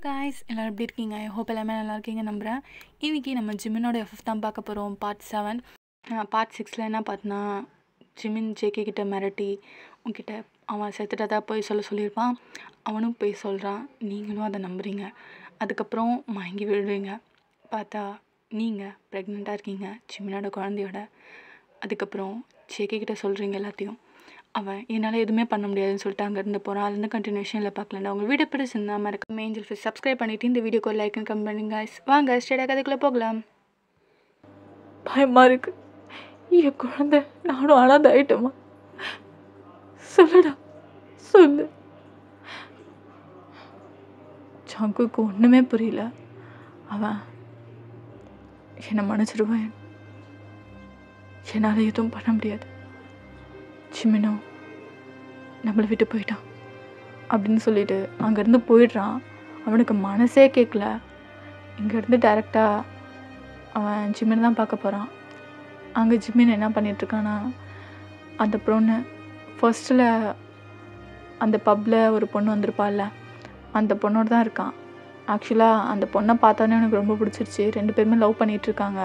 Guys எல்லோரும் எப்படி இருக்கீங்க? ஐ ஹோப் எல்லாமே நல்லா இருக்கீங்க நம்புகிறேன். இன்றைக்கி நம்ம ஜிமினோட எஃப்எஃப் தான் பார்க்க போகிறோம். பார்ட் 7. பார்ட் 6 என்ன பார்த்தோன்னா, ஜிமின் ஜேகே கிட்ட மிரட்டி உங்ககிட்ட அவன் செத்துட்டதா போய் சொல்லியிருப்பான். அவனும் போய் சொல்கிறான். நீங்களும் அதை நம்புறீங்க. அதுக்கப்புறம் மயங்கி விழுவீங்க. பார்த்தா நீங்கள் ப்ரெக்னெண்ட்டாக இருக்கீங்க ஜிமினோட குழந்தையோட. அதுக்கப்புறம் ஜேகே கிட்ட சொல்கிறீங்க எல்லாத்தையும். அவன் என்னால் எதுவுமே பண்ண முடியாதுன்னு சொல்லிட்டு அங்கேருந்து போகிறான். அதுலேருந்து கண்டினியூஷனில் பார்க்கலண்டா. உங்கள் வீடியோ பிடிச்சிருந்தா மறக்காம ஏஞ்சல் ஃபிஷ் சப்ஸ்கிரைப் பண்ணிவிட்டு இந்த வீடியோக்கு ஒரு லைக் கமெண்ட் பண்ணுங்க. வாங்க ஸ்டேடாக கதைக்குள்ளே போகலாம். பயமாக இருக்கு. என் குழந்தை நானும் அனாதை ஆயிட்டோமா? சொல்லுடா, சொல்லு. ஜங்குக்கு ஒன்றுமே புரியல. அவன் என்னை மன்னிச்சிடுவேன், என்னால் எதுவும் பண்ண முடியாது, ஜிமினோ நம்மளை விட்டு போயிட்டான் அப்படின்னு சொல்லிட்டு அங்கேருந்து போயிடுறான். அவனுக்கு மனசே கேட்கல. இங்கேருந்து டைரெக்டாக அவன் ஜிமினை தான் பார்க்க போகிறான். அங்கே ஜிமின் என்ன பண்ணிகிட்ருக்கான்னா, அந்த பொண்ணு ஃபர்ஸ்ட்டில் அந்த பப்பில் ஒரு பொண்ணு வந்திருப்பாள்ல, அந்த பொண்ணோடு தான் இருக்கான். ஆக்சுவலாக அந்த பொண்ணை பார்த்தோன்னே எனக்கு ரொம்ப பிடிச்சிருச்சு. 2 பேருமே லவ் பண்ணிகிட்ருக்காங்க.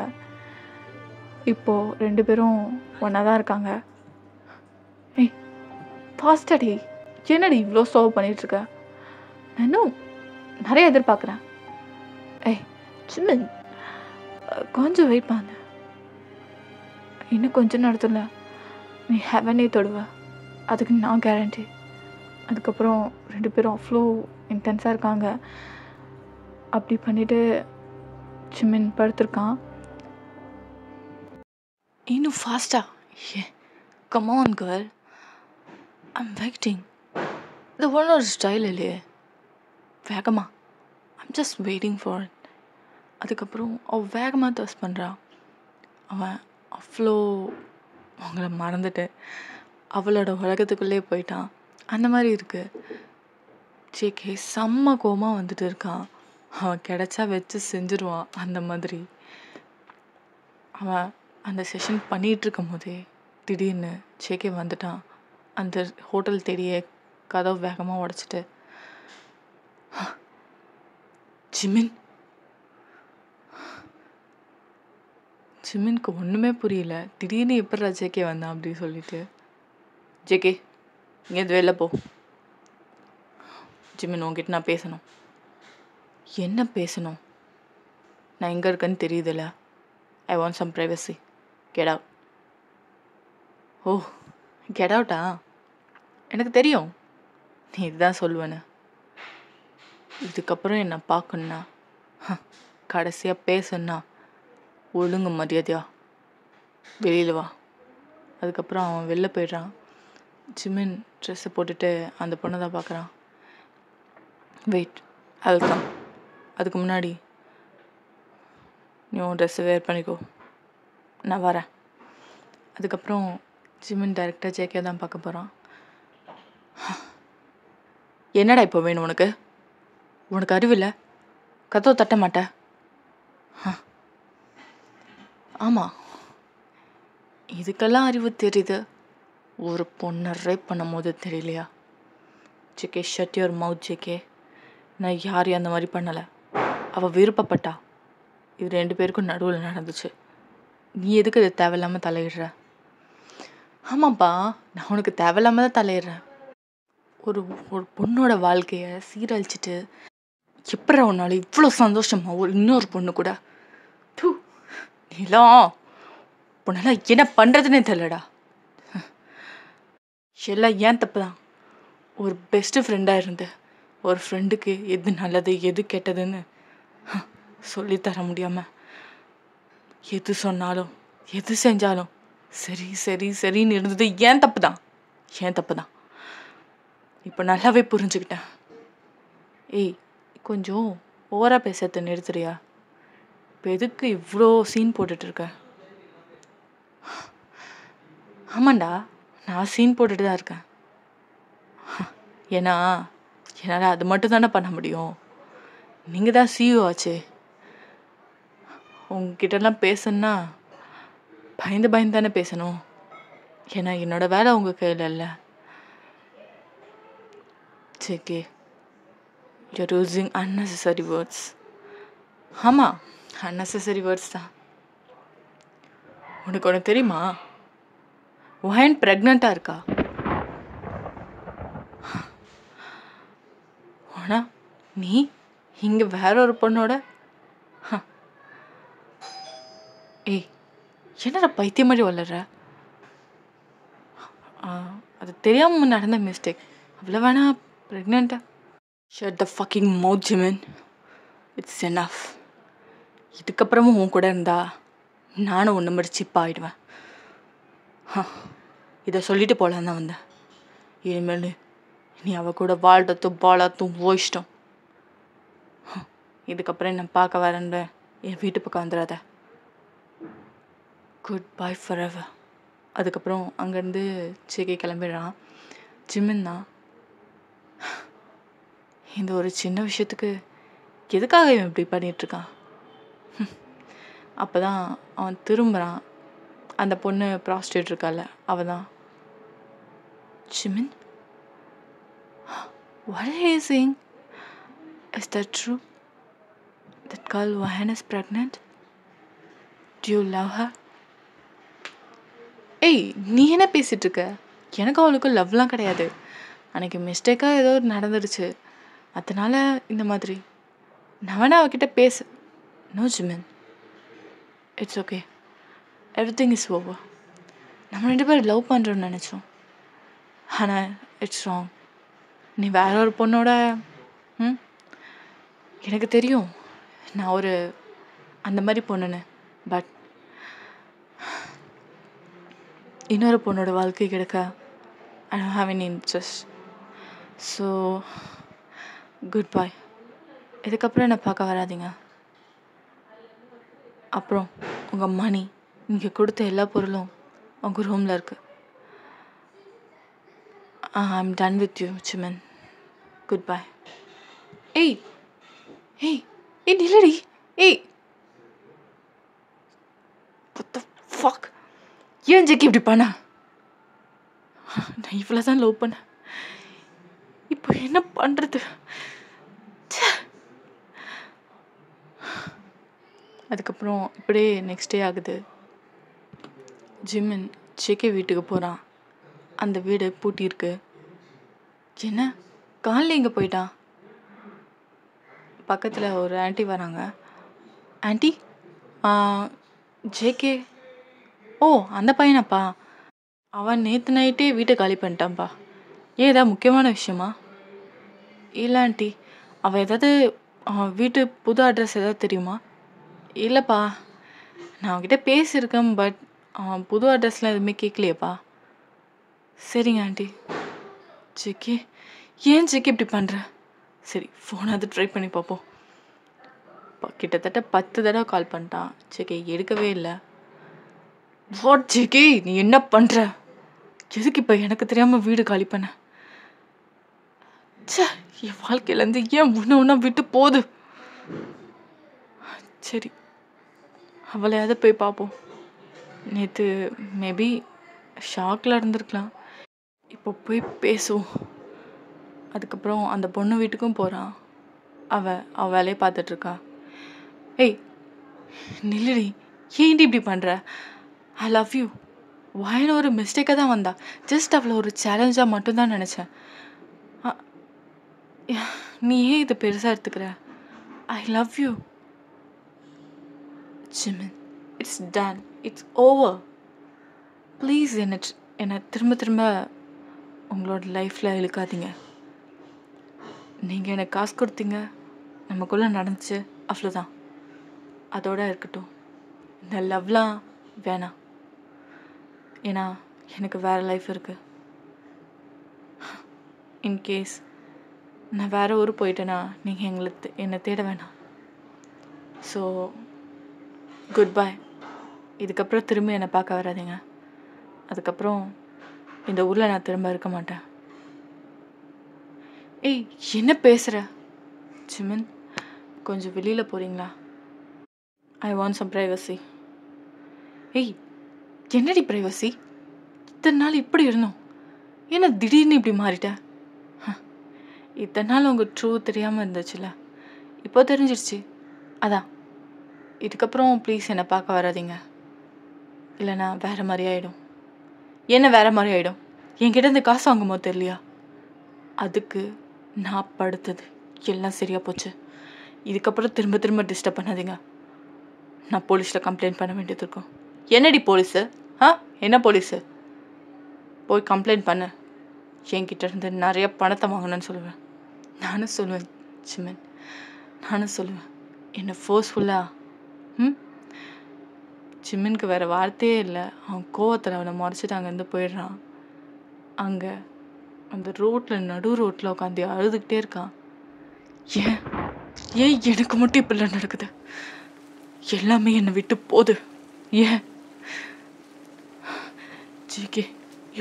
இப்போது 2 பேரும் ஒன்றா தான் இருக்காங்க. ஏய் ஃபாஸ்டடி, என்னடி இவ்வளோ ஸ்லோவ் பண்ணிகிட்ருக்க? நான் இன்னும் நிறைய எதிர்பார்க்குறேன். ஏய் ஜிமின், கொஞ்சம் வெயிட் பண்ணு. இன்னும் கொஞ்சம் நேரத்தில் நீ ஹெவனே தொடுவ, அதுக்கு நான் கேரண்டி. அதுக்கப்புறம் 2 பேரும் அவ்வளோ இன்டென்ஸாக இருக்காங்க. அப்படி பண்ணிவிட்டு ஜிமின் படுத்திருக்கான். இன்னும் ஃபாஸ்டா, ஏ come on girl, I'm waiting. இது ஒன்னோட ஸ்டைல் இல்லையே, வேகமா. I'm just waiting for it. அதுக்கப்புறம் அவள் வேகமாக தஸ் பண்ணுறான். அவன் அவ்வளோ அவங்கள மறந்துட்டு அவளோட உலகத்துக்குள்ளே போயிட்டான். அந்த மாதிரி இருக்குது. ஜேகே செம்ம கோமாக வந்துட்டு இருக்கான். அவன் கிடச்சா வச்சு செஞ்சிருவான். அந்த மாதிரி அவன் அந்த செஷன் பண்ணிகிட்ருக்கும் போதே திடீர்னு ஜேகே வந்துட்டான். அந்த ஹோட்டல் தேடியே கதவு வேகமாக உடச்சிட்டு, ஜிமின். ஜிமினுக்கு ஒன்றுமே புரியல. திடீர்னு எப்படா ஜேகே வந்தான் அப்படி சொல்லிட்டு, ஜேகே இங்கேருந்து வெளில போ. ஜிமின், உங்ககிட்ட நான் பேசணும். என்ன பேசணும்? நான் எங்கே இருக்கேன்னு தெரியுதுல்ல. I want some privacy. Get out. Oh, get அவுட்டா? எனக்கு தெரியும் நீ இதுதான் சொல்லுவேன்னு. இதுக்கப்புறம் என்னை பார்க்கணுன்னா, கடைசியாக பேசணுன்னா ஒழுங்கு மரியாதையா வெளியில் வா. அதுக்கப்புறம் அவன் வெளில போயிடுறான். ஜிமின் ட்ரெஸ்ஸை போட்டுட்டு அந்த பொண்ணை தான் பார்க்குறான். வெயிட், அதுதான் அதுக்கு முன்னாடி நீ உன் ட்ரெஸ்ஸை வேர் பண்ணிக்கோ, நான் வரேன். அதுக்கப்புறம் ஜிமின் டைரெக்டாக ஜேகே தான் பார்க்க போகிறான். என்னடா இப்போ வேணும் உனக்கு? உனக்கு அறிவில்லை? கதவை தட்ட மாட்ட? ஆமாம், இதுக்கெல்லாம் அறிவு தெரியுது. ஒரு பொண்ணை ரேப் பண்ணும் போது தெரியலையா? JK, shut your mouth JK. நான் யாரையும் அந்த மாதிரி பண்ணலை. அவள் விருப்பப்பட்டா. இது 2 பேருக்கும் நடுவில் நடந்துச்சு. நீ எதுக்கு இது தேவையில்லாமல் தலையிடுற? ஆமாப்பா, நான் உனக்கு தேவையில்லாமல் தான் தலையிடுறேன். ஒரு ஒரு பொண்ணோட வாழ்க்கையை சீரழிச்சிட்டு எப்படா உன்னால இவ்வளோ சந்தோஷமா ஒரு இன்னொரு பொண்ணு கூட? நீலாம் பொண்ணெல்லாம் என்ன பண்ணுறதுன்னே தெரியலடா. எல்லாம் ஏன் தப்பு தான். ஒரு பெஸ்ட்டு ஃப்ரெண்டாக இருந்து ஒரு ஃப்ரெண்டுக்கு எது நல்லது எது கெட்டதுன்னு சொல்லித்தர முடியாமல் எது சொன்னாலும் எது செஞ்சாலும் சரி சரி சரின்னு இருந்தது ஏன் தப்பு தான். ஏன் தப்பு தான். இப்போ நல்லாவே புரிஞ்சுக்கிட்டேன். ஏய், கொஞ்சம் ஓவராக பேசுறத நிறுத்துறியா? இப்போ எதுக்கு இவ்வளோ சீன் போட்டுட்ருக்க? ஆமாண்டா, நான் சீன் போட்டுட்டு தான் இருக்கேன். ஏன்னா என்னால் அது மட்டும் தானே பண்ண முடியும். நீங்கள் தான் சிஇஓ ஆச்சு. உங்ககிட்டலாம் பேசணுன்னா பயந்து பயந்து தானே பேசணும். ஏன்னா என்னோடய வேலை உங்கள் கையில் இல்லை. JK, you're using unnecessary words. ஆமாம், unnecessary words தான். உனக்கு ஒன்று தெரியுமா, வயன் ப்ரெக்னெண்ட்டாக இருக்கா. ஆனால் நீ இங்கே வேற ஒரு பொண்ணோட. ஏய், என்னடா பைத்தியம் மாதிரி வளர்ற. அது தெரியாமல் நடந்த மிஸ்டேக், அவ்வளோ வேணா ப்ரெக்னெண்ட்டா. Shut the fucking mouth, Jimin. It's enough. இதுக்கப்புறமும் உன் கூட இருந்தா நானும் ஒன்று மாதிரி சிப்பாயிடுவேன். இதை சொல்லிட்டு போகலான் தான் வந்தேன். இனிமேல் நீ அவள் கூட வாழ்றதும் பாலாத்தும் ஓயிஷ்டம். இதுக்கப்புறம் என்ன பார்க்க வரேன்னு என் வீட்டு பக்கம் வந்துடாத. Goodbye forever. அதுக்கப்புறம் அங்கேருந்து சேகே கிளம்பிடுறான். ஜிமின் தான், இந்த ஒரு சின்ன விஷயத்துக்கு எதுக்காக இவன் இப்படி பண்ணிகிட்ருக்கான். அப்போ தான் அவன் திரும்புகிறான். அந்த பொண்ணு ப்ராஸ்டியூட் இருக்கால, அவள் தான். Jimin, what are you saying? Is that true? That girl Wahan is pregnant? Do you love her? ஏய், நீ என்ன பேசிகிட்டு இருக்க? எனக்கு அவளுக்கு லவ்லாம் கிடையாது. அன்றைக்கி மிஸ்டேக்காக ஏதோ நடந்துடுச்சு, அதனால் இந்த மாதிரி. நான் வேணா அவகிட்ட பேசு. No Jimin, it's okay, everything is over. நம்ம 2 பேரும் லவ் பண்ணுறோன்னு நினச்சோம், ஆனால் இட்ஸ் ராங். நீ வேற ஒரு பொண்ணோட. எனக்கு தெரியும் நான் ஒரு அந்த மாதிரி பொண்ணுன்னு. பட் இன்னொரு பொண்ணோட வாழ்க்கை கிடைக்க I don't have any interest. So good bye. இதுக்கப்புறம் என்னை பார்க்க வராதிங்க. அப்புறம் உங்கள் மணி, நீங்கள் கொடுத்த எல்லா பொருளும் உங்கள் ரூமில் இருக்குது. I'm done with you Jimin. Good bye. ஏய் ஏய் ஏய் நில்லடி. ஏய், what the fuck? ஏன் ஜெக்கி இப்படி பண்ண? நான் இவ்வளோ தான் லவ் பண்ணேன், இப்போ என்ன பண்ணுறது? அதுக்கப்புறம் இப்படியே நெக்ஸ்ட் டே ஆகுது. ஜிமின் ஜேகே வீட்டுக்கு போகிறான். அந்த வீடு பூட்டியிருக்கு. என்ன காலையில் எங்கே போயிட்டான்? பக்கத்தில் ஒரு ஆண்டி வராங்க. Aunty, JK. ஓ, அந்த பையனாப்பா. அவன் நேற்று நைட்டே வீட்டை காலி பண்ணிட்டான்ப்பா. ஏன், ஏதாவது முக்கியமான விஷயமா? இல்லை ஆண்டி, அவன் ஏதாவது வீட்டு புது அட்ரஸ் ஏதாவது தெரியுமா? இல்லைப்பா, நான் அவன்கிட்ட பேசியிருக்கேன், பட் அவன் புது அட்ரஸ்லாம் எதுவுமே கேட்கலையேப்பா. சரிங்க ஆண்டி. ஜெக்கி, ஏன் ஜெக்கி இப்படி பண்ணுற? சரி, ஃபோனாவது ட்ரை பண்ணி பார்ப்போம். கிட்டத்தட்ட 10 தடவை கால் பண்ணிட்டான். ஜெக்கி எடுக்கவே இல்லை. வாட் ஜெக்கி, நீ என்ன பண்ணுற? எதுக்கு இப்போ எனக்கு தெரியாமல் வீடு காலி பண்ண? சே, என் வாழ்க்கையிலேருந்து ஏன் ஒன்று விட்டு போகுது? சரி, அவளையாவது போய் பார்ப்போம். நேற்று மேபி ஷாக்கில் இருந்திருக்கலாம், இப்போ போய் பேசுவோம். அதுக்கப்புறம் அந்த பொண்ணு வீட்டுக்கும் போகிறான். அவள் வேலையை பார்த்துட்ருக்கா. ஏய் நில்லுடி, ஏன்டி இப்படி பண்ணுற? I love you. வாயின ஒரு மிஸ்டேக்காக தான் வந்தா. ஜஸ்ட் அவளை ஒரு சேலஞ்சாக மட்டும்தான் நினச்சேன். நீ ஏன் இது பெருசாக எடுத்துக்கிற? I love you Jimin. It's done, it's over. Please என்னை திரும்ப திரும்ப உங்களோட லைஃப்பில் இழுக்காதீங்க. நீங்கள் எனக்கு காசு கொடுத்தீங்க, நமக்குள்ளே நடந்துச்சு, அவ்வளோதான். அதோடு இருக்கட்டும். இந்த லவ்லாம் வேணாம். ஏன்னா எனக்கு வேறு லைஃப் இருக்குது. இன்கேஸ் நான் வேறு ஊர் போயிட்டேன்னா நீங்கள் என்னை தேட வேணாம். So good bye. இதுக்கப்புறம் திரும்ப என்னை பார்க்க வராதீங்க. அதுக்கப்புறம் இந்த ஊரில் நான் திரும்ப இருக்க மாட்டேன். ஏய், என்ன பேசுகிற? ஜிமின், கொஞ்சம் வெளியில் போகிறீங்களா? I want some privacy. ஏய், என்னடி ப்ரைவசி? இத்தனை நாள் இப்படி இருந்தோம், ஏன்னா திடீர்னு இப்படி மாறிட்ட? இத்தனை நாள் உங்கள் ட்ரூ தெரியாமல் இருந்துச்சுல்ல, இப்போ தெரிஞ்சிருச்சு. அதான் இதுக்கப்புறம் ப்ளீஸ் என்னை பார்க்க வராதீங்க, இல்லைனா வேறு மாதிரி ஆகிடும். என்ன வேறு மாதிரி ஆகிடும்? என்கிட்ட இருந்து காசு வாங்கும் போது தெரியலையா? அதுக்கு நான் படுத்தது எல்லாம் சரியாக போச்சு. இதுக்கப்புறம் திரும்ப திரும்ப டிஸ்டர்ப் பண்ணாதீங்க. நான் போலீஸில் கம்ப்ளைண்ட் பண்ண வேண்டியது இருக்கும். என்னடி போலீஸு? என்ன போலீஸு? போய் கம்ப்ளைண்ட் பண்ணு. என்கிட்ட இருந்து நிறைய பணத்தை வாங்கணும்னு சொல்லுவேன். நானும் சொல்லுவேன் ஜிமின், நானும் சொல்லுவேன். என்னை ஃபோர்ஸ்ஃபுல்லாக ஜிமினுக்கு வேறு வார்த்தையே இல்லை. அவன் கோவத்தில் அவனை முறைச்சிட்டு அங்கேருந்து போயிடுறான். அங்கே அந்த ரோட்டில் நடு ரோட்டில் உட்காந்து அழுதுகிட்டே இருக்கான். ஏன் எனக்கு மட்டும் இப்படிலாம் நடக்குது? எல்லாமே என்னை விட்டு போகுது. ஏன் ஜிகே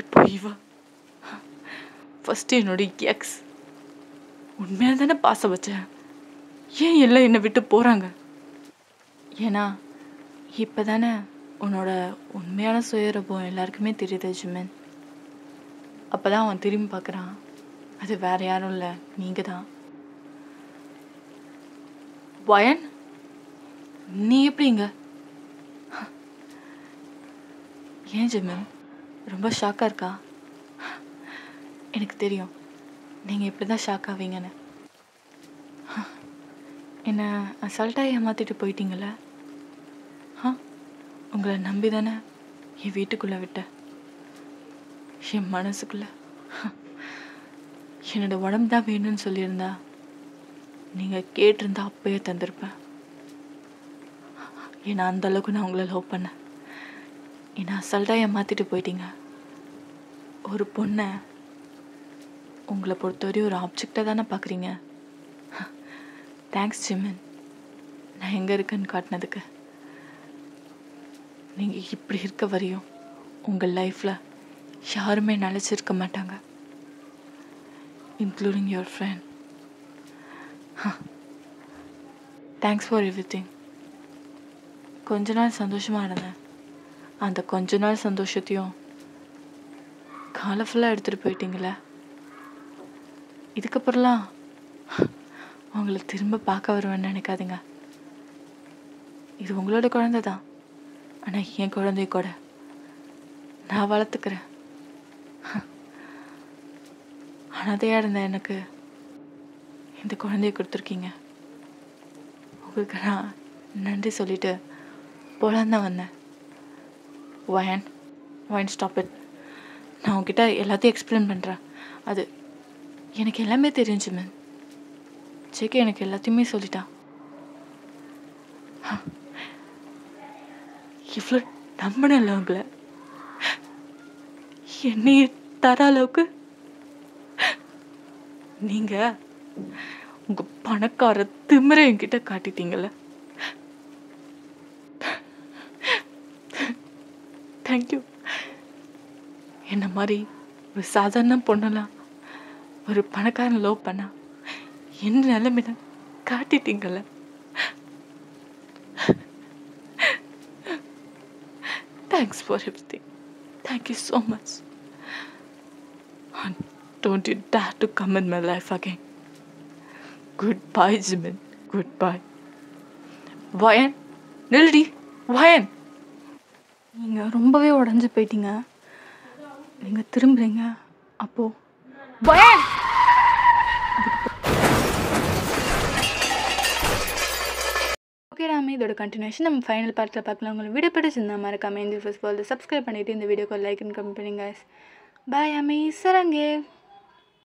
இப்போ இவ ஃபஸ்ட்டு என்னோடய எக்ஸ் உண்மையாக தானே பாசம் வச்சேன். ஏன் எல்லாம் என்னை விட்டு போகிறாங்க? ஏன்னா இப்போ தானே உன்னோட உண்மையான சுயரூபம் எல்லாருக்குமே தெரியுது ஜிமின். அப்போ தான் அவன் திரும்பி பார்க்குறான். அது வேறு யாரும் இல்லை, நீங்கள் தான். வயன், நீ எப்படிங்க? ஏன் ஜிமின் ரொம்ப ஷாக்காக இருக்கா? எனக்கு தெரியும் நீங்கள் இப்படி தான் ஷாக் ஆவீங்கன்னு. என்னை அசால்ட்டாக ஏமாற்றிட்டு போயிட்டீங்கள? உங்களை நம்பி தானே என் வீட்டுக்குள்ளே விட்டேன். என் மனசுக்குள்ளே என்னோட உடம்பு தான் வேணும்னு சொல்லியிருந்தா நீங்கள் கேட்டிருந்தா அப்பயே தந்திருப்பேன். ஏன்னா அந்தளவுக்கு நான் உங்களை லவ் பண்ணேன். என்னை அசால்ட்டாக ஏமாற்றிட்டு போயிட்டீங்க. ஒரு பொண்ணை உங்களை பொறுத்தவரையும் ஒரு ஆப்ஜெக்டாக தானே பார்க்குறீங்க. தேங்க்ஸ் ஜிமின், நான் எங்கே இருக்கேன்னு காட்டினதுக்கு. நீங்கள் இப்படி இருக்க வரையும் உங்கள் லைஃப்பில் யாருமே நினச்சிருக்க மாட்டாங்க, including your friend. Thanks for everything. கொஞ்ச நாள் சந்தோஷமாக இருந்தேன். அந்த கொஞ்ச நாள் சந்தோஷத்தையும் காலை ஃபுல்லாக எடுத்துகிட்டு போயிட்டீங்களே. இதுக்கப்புறம்லாம் உங்களை திரும்ப பார்க்க வருவேன்னு நினைக்காதீங்க. இது உங்களோட குழந்தை தான், ஆனால் என் குழந்தைய கூட நான் வளர்த்துக்கிறேன். அனாதையாக இருந்த எனக்கு இந்த குழந்தைய கொடுத்துருக்கீங்க. உங்களுக்கு நான் நன்றி சொல்லிட்டு போலான்னு தான் வந்தேன். வயன் ஸ்டாப் இட். நான் உங்ககிட்ட எல்லாத்தையும் எக்ஸ்பிளைன் பண்ணுறேன். அது எனக்கு எல்லாமே தெரியும் ஜிமின். ஜேகே எனக்கு எல்லாத்தையுமே சொல்லிட்டான். இவ்வளோ நம்பினல உங்களை என்னையே தர அளவுக்கு நீங்கள் உங்கள் பணக்கார திமிரை என்கிட்ட காட்டிட்டீங்கல்ல. தேங்க்யூ. என்ன மாதிரி ஒரு சாதாரண பொண்ணெல்லாம் ஒரு பணக்காரன் லவ் பண்ணா என்ன நிலைமையில காட்டிட்டீங்கல்ல. Thanks for everything. Thank you so much. Don't you dare to come in my life again. Goodbye, Jimin. Goodbye. வயன், நில்லுடி. வயன், நீங்கள் ரொம்பவே உடஞ்சி போயிட்டீங்க. நீங்கள் திரும்புறீங்க. அப்போது வயன். ஓகே ராமி, இதோட கண்டினியூஷன் நம்ம ஃபைனல் பார்ட்டில் பார்க்கலாம். உங்களுக்கு வீடியோ பிடிச்சிருந்தா மறக்காம இந்த ஃபர்ஸ்ட் ஆல் சப்ஸ்கிரைப் பண்ணிவிட்டு இந்த வீடியோக்கு லைக் அண்ட் கமெண்ட் பண்ணுங்க. பாய் அமி சரங்கே.